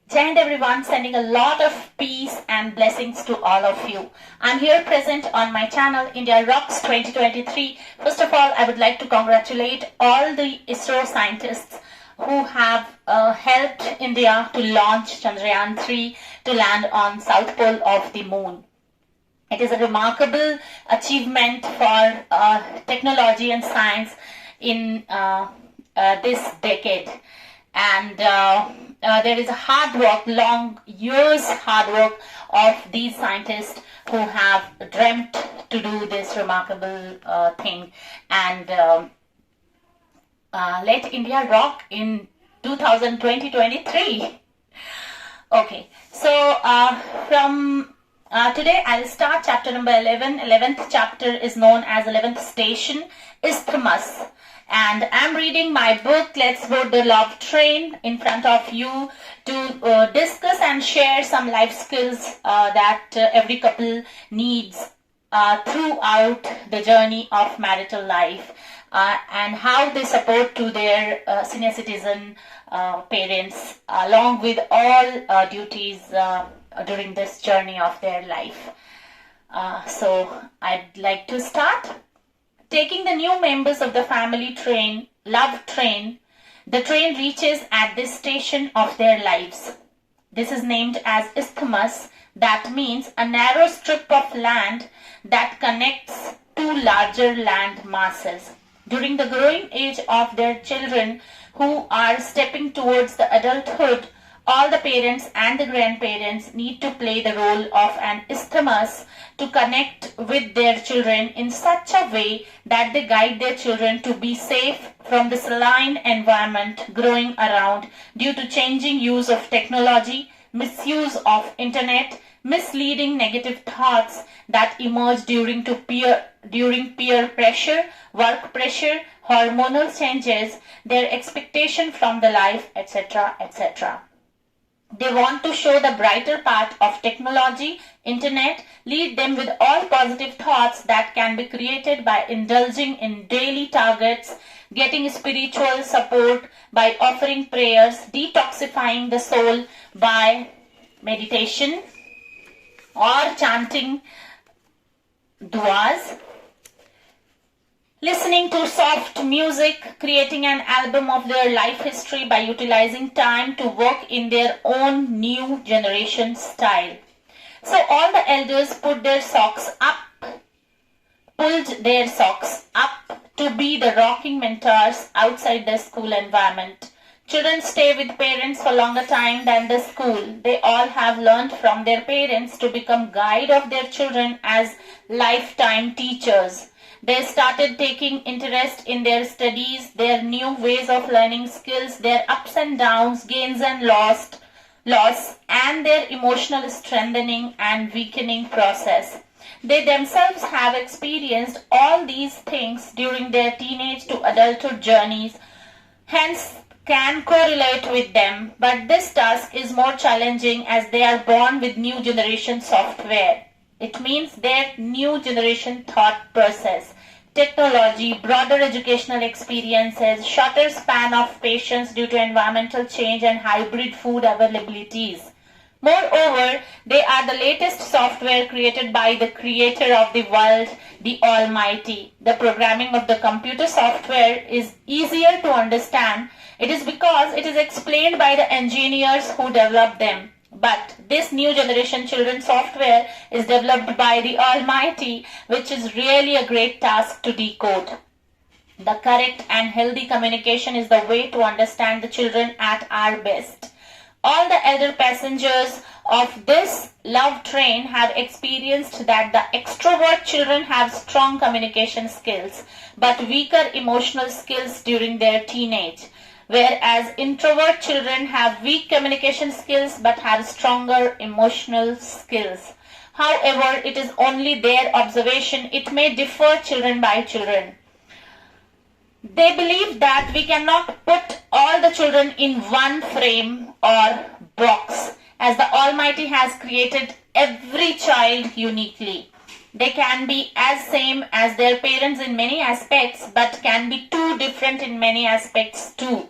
Giant everyone, sending a lot of peace and blessings to all of you. I'm here present on my channel India Rocks 2023. First of all, I would like to congratulate all the ISRO scientists who have helped India to launch Chandrayaan-3 to land on South Pole of the Moon. It is a remarkable achievement for technology and science in this decade. And there is a hard work, long years hard work of these scientists who have dreamt to do this remarkable thing and let India rock in 2023. Okay, so from today I'll start chapter number 11. 11th chapter is known as 11th station, Isthmus. And I'm reading my book, Let's Board the Love Train, in front of you to discuss and share some life skills that every couple needs throughout the journey of marital life and how they support to their senior citizen parents along with all duties during this journey of their life. So I'd like to start. Taking the new members of the family train, love train, the train reaches at this station of their lives. This is named as Isthmus, that means a narrow strip of land that connects two larger land masses. During the growing age of their children who are stepping towards the adulthood, all the parents and the grandparents need to play the role of an isthmus to connect with their children in such a way that they guide their children to be safe from the saline environment growing around due to changing use of technology, misuse of internet, misleading negative thoughts that emerge during peer pressure, work pressure, hormonal changes, their expectation from the life, etc., etc. They want to show the brighter part of technology, internet, lead them with all positive thoughts that can be created by indulging in daily targets, getting spiritual support by offering prayers, detoxifying the soul by meditation or chanting duas, listening to soft music, creating an album of their life history by utilizing time to work in their own new generation style. So all the elders pulled their socks up to be the rocking mentors outside the school environment. Children stay with parents for longer time than the school. They all have learned from their parents to become guide of their children as lifetime teachers. They started taking interest in their studies, their new ways of learning skills, their ups and downs, gains and loss, and their emotional strengthening and weakening process. They themselves have experienced all these things during their teenage to adulthood journeys, hence can correlate with them, but this task is more challenging as they are born with new generation software. It means their new generation thought process, technology, broader educational experiences, shorter span of patience due to environmental change and hybrid food availabilities. Moreover, they are the latest software created by the creator of the world, the Almighty. The programming of the computer software is easier to understand. It is because it is explained by the engineers who developed them. But this new generation children's software is developed by the Almighty, which is really a great task to decode. The correct and healthy communication is the way to understand the children at our best. All the elder passengers of this love train have experienced that the extrovert children have strong communication skills, but weaker emotional skills during their teenage. Whereas introvert children have weak communication skills but have stronger emotional skills. However, it is only their observation. It may differ children by children. They believe that we cannot put all the children in one frame or box, as the Almighty has created every child uniquely. They can be as same as their parents in many aspects, but can be too different in many aspects too.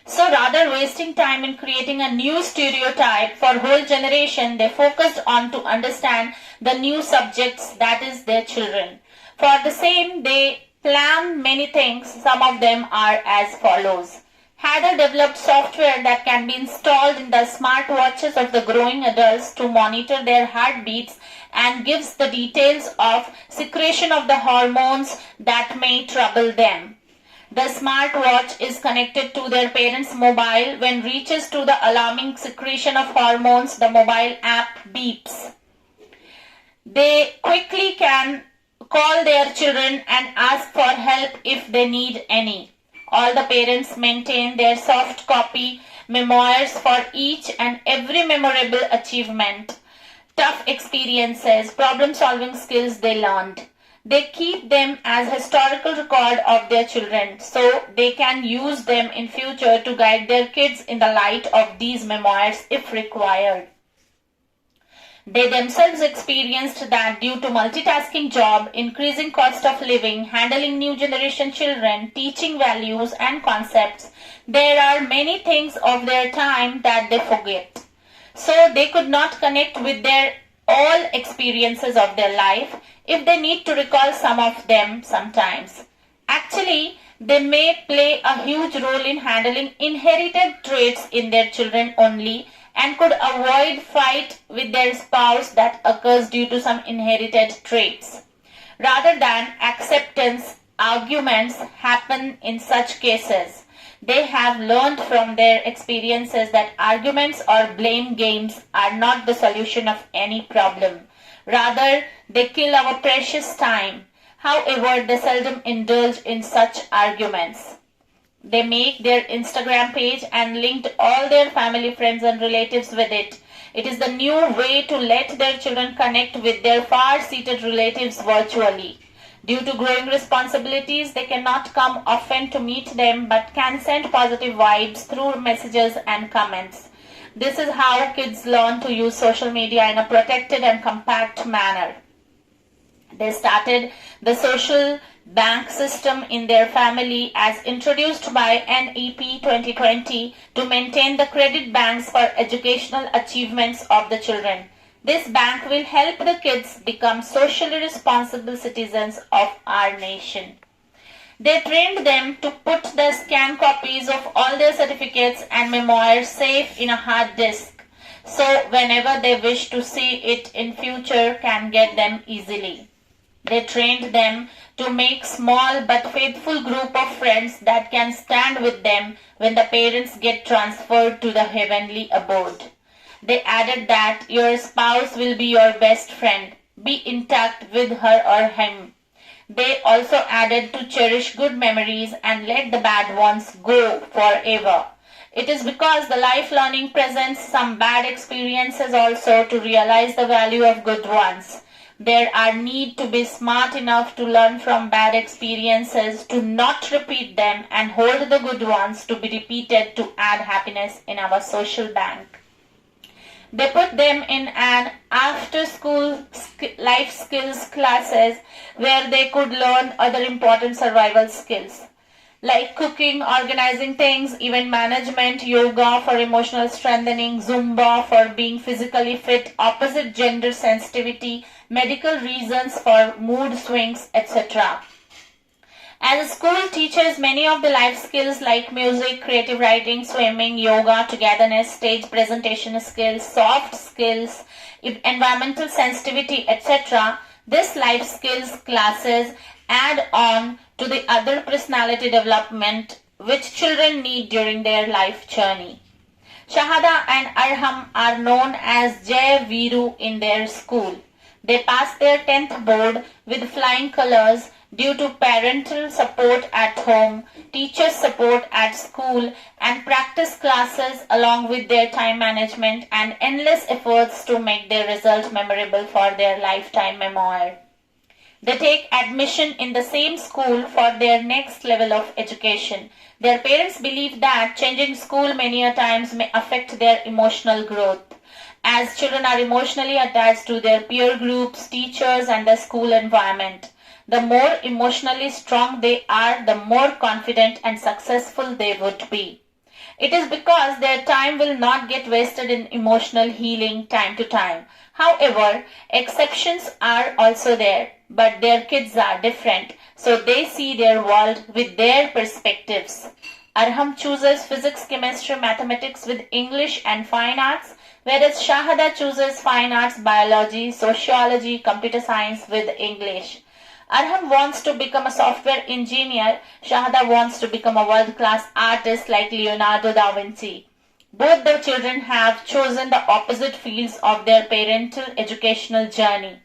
So rather wasting time in creating a new stereotype for whole generation, they focused on to understand the new subjects, that is their children. For the same, they plan many things. Some of them are as follows. Hadar developed software that can be installed in the smartwatches of the growing adults to monitor their heartbeats and gives the details of secretion of the hormones that may trouble them. The smartwatch is connected to their parents' mobile. When reaches to the alarming secretion of hormones, the mobile app beeps. They quickly can call their children and ask for help if they need any. All the parents maintain their soft copy memoirs for each and every memorable achievement, tough experiences, problem-solving skills they learned. They keep them as historical record of their children so they can use them in future to guide their kids in the light of these memoirs if required. They themselves experienced that due to multitasking job, increasing cost of living, handling new generation children, teaching values and concepts, there are many things of their time that they forget. So they could not connect with their all experiences of their life if they need to recall some of them sometimes. Actually, they may play a huge role in handling inherited traits in their children only and could avoid fight with their spouse that occurs due to some inherited traits. Rather than acceptance, arguments happen in such cases. They have learned from their experiences that arguments or blame games are not the solution of any problem. Rather, they kill our precious time. However, they seldom indulge in such arguments. They make their Instagram page and linked all their family, friends and relatives with it. It is the new way to let their children connect with their far-seated relatives virtually. Due to growing responsibilities, they cannot come often to meet them but can send positive vibes through messages and comments. This is how kids learn to use social media in a protected and compact manner. They started the social bank system in their family as introduced by NEP 2020 to maintain the credit banks for educational achievements of the children. This bank will help the kids become socially responsible citizens of our nation. They trained them to put the scanned copies of all their certificates and memoirs safe in a hard disk, so whenever they wish to see it in future can get them easily. They trained them to make small but faithful group of friends that can stand with them when the parents get transferred to the heavenly abode. They added that your spouse will be your best friend. Be intact with her or him. They also added to cherish good memories and let the bad ones go forever. It is because the life learning presents some bad experiences also to realize the value of good ones. There are need to be smart enough to learn from bad experiences, to not repeat them and hold the good ones to be repeated to add happiness in our social bank. They put them in an after-school life skills classes where they could learn other important survival skills like cooking, organizing things, event management, yoga for emotional strengthening, Zumba for being physically fit, opposite gender sensitivity, medical reasons for mood swings, etc. As a school teaches many of the life skills like music, creative writing, swimming, yoga, togetherness, stage presentation skills, soft skills, environmental sensitivity, etc. This life skills classes add on to the other personality development which children need during their life journey. Shahada and Arham are known as Jai Viru in their school. They pass their 10th board with flying colors due to parental support at home, teacher support at school, and practice classes along with their time management and endless efforts to make their result memorable for their lifetime memoir. They take admission in the same school for their next level of education. Their parents believe that changing school many a times may affect their emotional growth, as children are emotionally attached to their peer groups, teachers, and the school environment. The more emotionally strong they are, the more confident and successful they would be. It is because their time will not get wasted in emotional healing time to time. However, exceptions are also there, but their kids are different, so they see their world with their perspectives. Arham chooses physics, chemistry, mathematics with English and fine arts, whereas Shahada chooses fine arts, biology, sociology, computer science with English. Arham wants to become a software engineer. Shahada wants to become a world-class artist like Leonardo da Vinci. Both the children have chosen the opposite fields of their parental educational journey.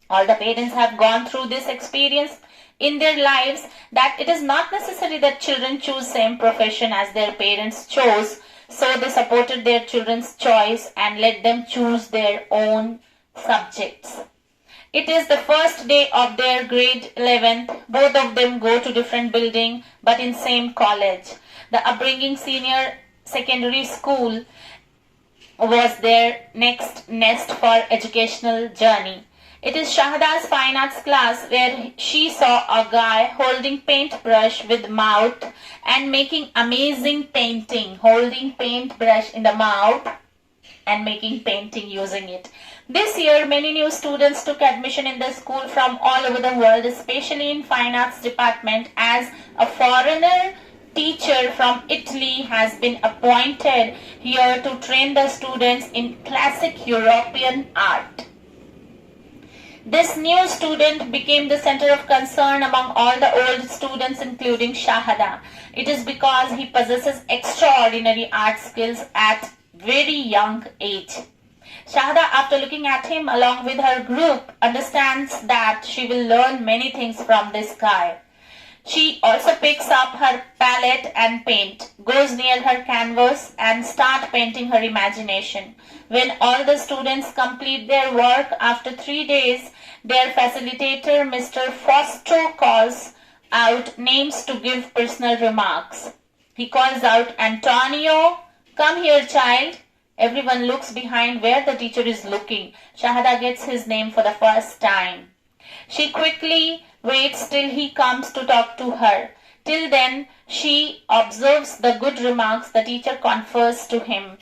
All the parents have gone through this experience in their lives that it is not necessary that children choose same profession as their parents chose, so they supported their children's choice and let them choose their own subjects. It is the first day of their grade 11th. Both of them go to different building but in same college. The upbringing senior secondary school was their next nest for educational journey. It is Shahada's fine arts class where she saw a guy holding paintbrush with mouth and making amazing painting, holding paintbrush in the mouth and making painting using it. This year, many new students took admission in the school from all over the world, especially in fine arts department, as a foreigner teacher from Italy has been appointed here to train the students in classic European art. This new student became the center of concern among all the old students, including Shahada. It is because he possesses extraordinary art skills at very young age. Shahada, after looking at him along with her group, understands that she will learn many things from this guy. She also picks up her palette and paint, goes near her canvas and starts painting her imagination. When all the students complete their work after 3 days, their facilitator, Mr. Fausto, calls out names to give personal remarks. He calls out, "Antonio, come here, child." Everyone looks behind where the teacher is looking. Shahada gets his name for the first time. She quickly waits till he comes to talk to her. Till then, she observes the good remarks the teacher confers to him.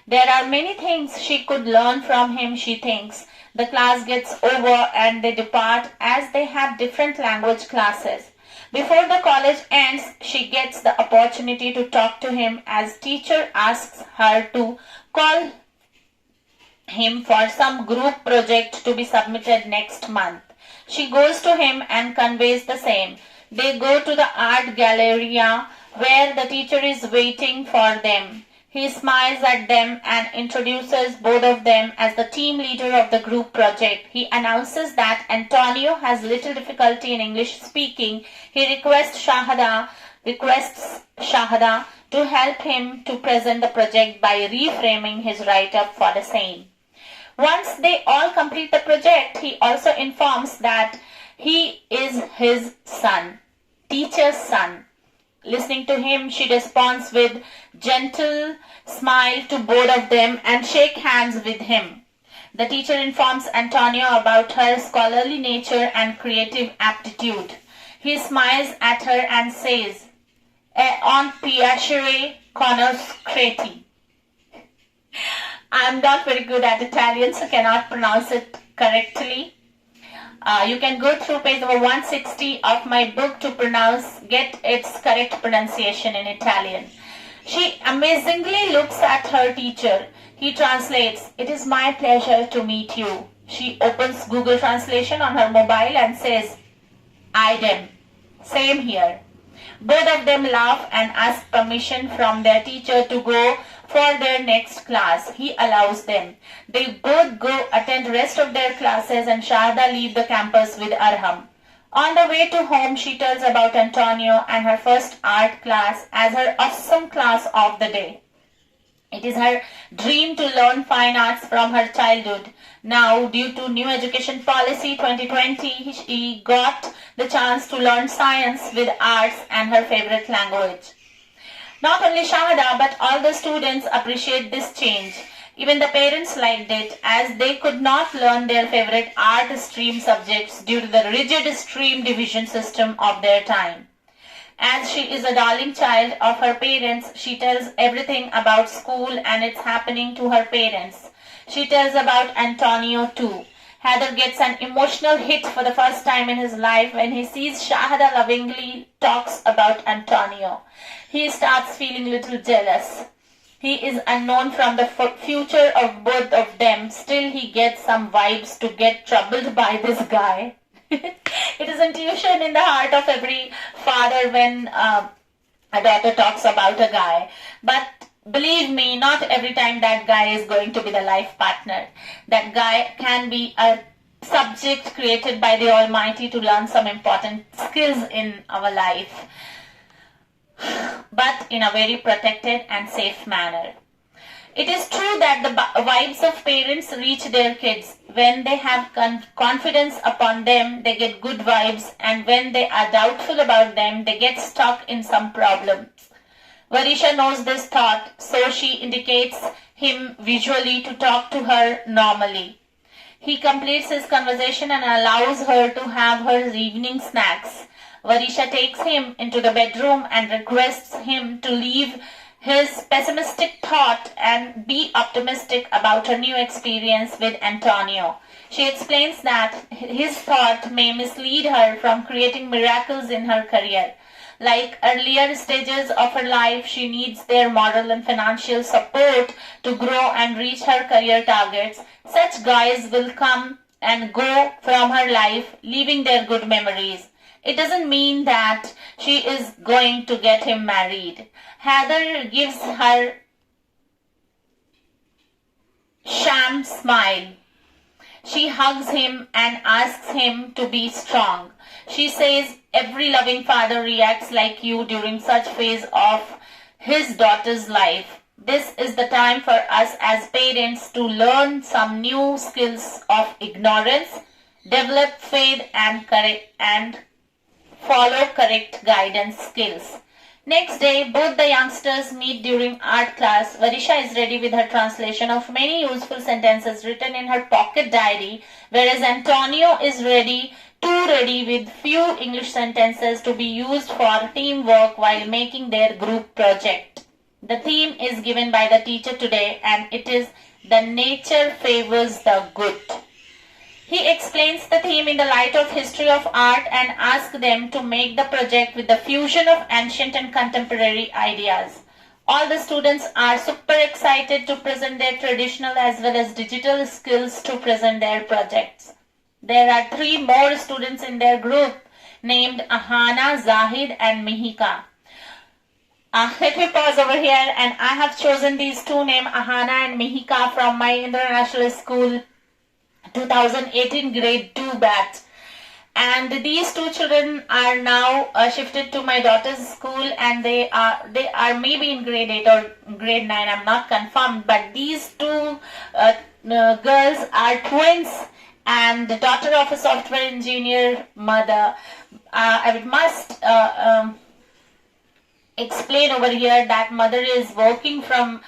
There are many things she could learn from him, she thinks. The class gets over and they depart as they have different language classes. Before the college ends, she gets the opportunity to talk to him as teacher asks her to call him for some group project to be submitted next month. She goes to him and conveys the same. They go to the art galleria where the teacher is waiting for them. He smiles at them and introduces both of them as the team leader of the group project. He announces that Antonio has little difficulty in English speaking. He requests Shahada to help him to present the project by reframing his write-up for the same. Once they all complete the project, he also informs that he is his son, teacher's son. Listening to him, she responds with gentle smile to both of them and shake hands with him. The teacher informs Antonio about her scholarly nature and creative aptitude. He smiles at her and says, "On piacere conoscerti." I'm not very good at Italian, so cannot pronounce it correctly. You can go through page number 160 of my book to get its correct pronunciation in Italian. She amazingly looks at her teacher. He translates, "It is my pleasure to meet you." She opens Google Translation on her mobile and says, "Idem. Same here." Both of them laugh and ask permission from their teacher to go for their next class. He allows them. They both go attend rest of their classes and Shahada leave the campus with Arham. On the way to home, she tells about Antonio and her first art class as her awesome class of the day. It is her dream to learn fine arts from her childhood. Now, due to new education policy 2020, she got the chance to learn science with arts and her favorite language. Not only Shahada, but all the students appreciate this change. Even the parents liked it as they could not learn their favorite art stream subjects due to the rigid stream division system of their time. As she is a darling child of her parents, she tells everything about school and its happening to her parents. She tells about Antonio too. Heather gets an emotional hit for the first time in his life when he sees Shahada lovingly talks about Antonio. He starts feeling a little jealous. He is unknown from the future of both of them. Still, he gets some vibes to get troubled by this guy. It is intuition in the heart of every father when a daughter talks about a guy. But believe me, not every time that guy is going to be the life partner. That guy can be a subject created by the Almighty to learn some important skills in our life, but in a very protected and safe manner. It is true that the vibes of parents reach their kids. When they have confidence upon them, they get good vibes, and when they are doubtful about them, they get stuck in some problems. Varisha knows this thought, so she indicates him visually to talk to her normally. He completes his conversation and allows her to have her evening snacks. Varisha takes him into the bedroom and requests him to leave his pessimistic thought and be optimistic about her new experience with Antonio. She explains that his thought may mislead her from creating miracles in her career. Like earlier stages of her life, she needs their moral and financial support to grow and reach her career targets. Such guys will come and go from her life, leaving their good memories. It doesn't mean that she is going to get him married. Heather gives her sham smile. She hugs him and asks him to be strong. She says every loving father reacts like you during such phase of his daughter's life. This is the time for us as parents to learn some new skills of ignorance, develop faith and follow correct guidance skills. Next day, both the youngsters meet during art class. Varisha is ready with her translation of many useful sentences written in her pocket diary, whereas Antonio is too ready with few English sentences to be used for teamwork while making their group project. The theme is given by the teacher today, and it is "The Nature Favors the Good." He explains the theme in the light of history of art and asks them to make the project with the fusion of ancient and contemporary ideas. All the students are super excited to present their traditional as well as digital skills to present their projects. There are 3 more students in their group named Ahana, Zahid and Mihika. Let me pause over here, and I have chosen these 2 names, Ahana and Mihika, from my international school 2018 grade 2 batch. And these 2 children are now shifted to my daughter's school, and they are maybe in grade 8 or grade 9. I'm not confirmed, but these 2 girls are twins and the daughter of a software engineer mother. I must explain over here that mother is working from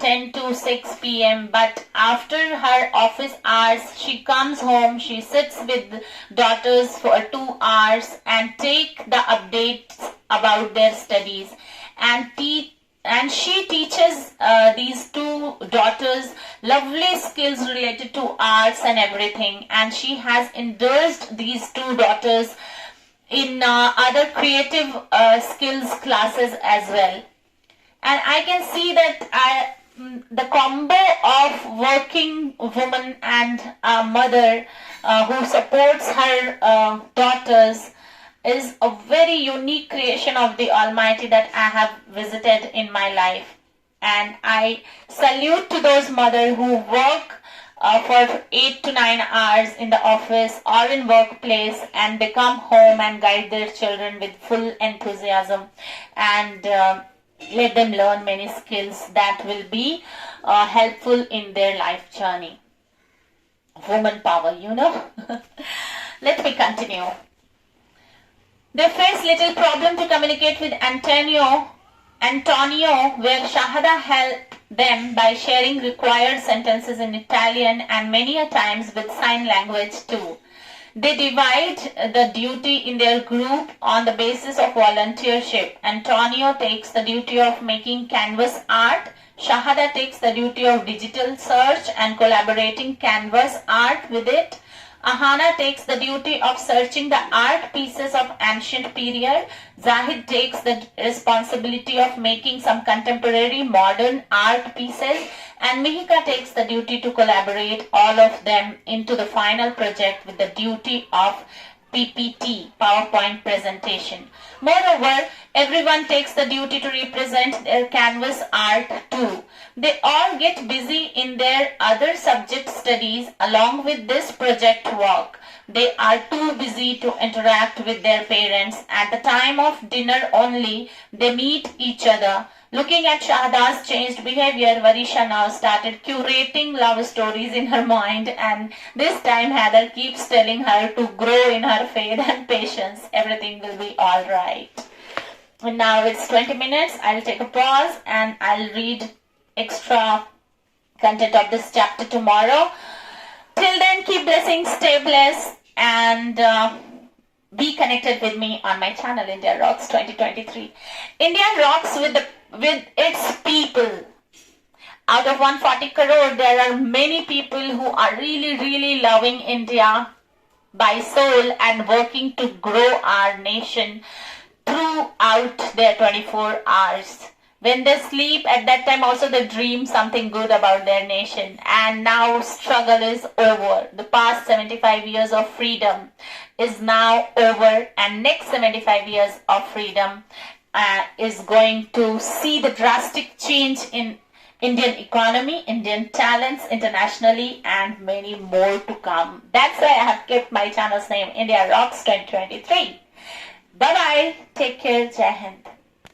10 to 6 p.m. but after her office hours she comes home, she sits with daughters for 2 hours and take the updates about their studies, and she teaches these 2 daughters lovely skills related to arts and everything, and she has endorsed these 2 daughters in other creative skills classes as well. And I can see that the combo of working woman and a mother who supports her daughters is a very unique creation of the Almighty that I have visited in my life. And I salute to those mothers who work for 8 to 9 hours in the office or in workplace and they come home and guide their children with full enthusiasm and let them learn many skills that will be helpful in their life journey. Woman power, you know. Let me continue. They face little problem to communicate with Antonio, where Shahada helped them by sharing required sentences in Italian and many a times with sign language too. They divide the duty in their group on the basis of volunteership. Antonio takes the duty of making canvas art. Shahada takes the duty of digital search and collaborating canvas art with it. Ahana takes the duty of searching the art pieces of ancient period. Zahid takes the responsibility of making some contemporary modern art pieces. And Mihika takes the duty to collaborate all of them into the final project with the duty of PPT, PowerPoint presentation. Moreover, everyone takes the duty to represent their canvas art too. They all get busy in their other subject studies along with this project work. They are too busy to interact with their parents. At the time of dinner only, they meet each other. Looking at Shahada's changed behavior, Varisha now started curating love stories in her mind, and this time Heather keeps telling her to grow in her faith and patience. Everything will be alright. And now it's 20 minutes. I'll take a pause and I'll read extra content of this chapter tomorrow. Till then, keep blessing, stay blessed, and be connected with me on my channel, India Rocks 2023. India rocks with its people. Out of 140 crore, there are many people who are really loving India by soul and working to grow our nation throughout their 24 hours. When they sleep, at that time also they dream something good about their nation. And now struggle is over. The past 75 years of freedom is now over, and next 75 years of freedom is going to see the drastic change in Indian economy, Indian talents internationally, and many more to come. That's why I have kept my channel's name India Rocks 2023. Bye-bye. Take care. Jai Hind.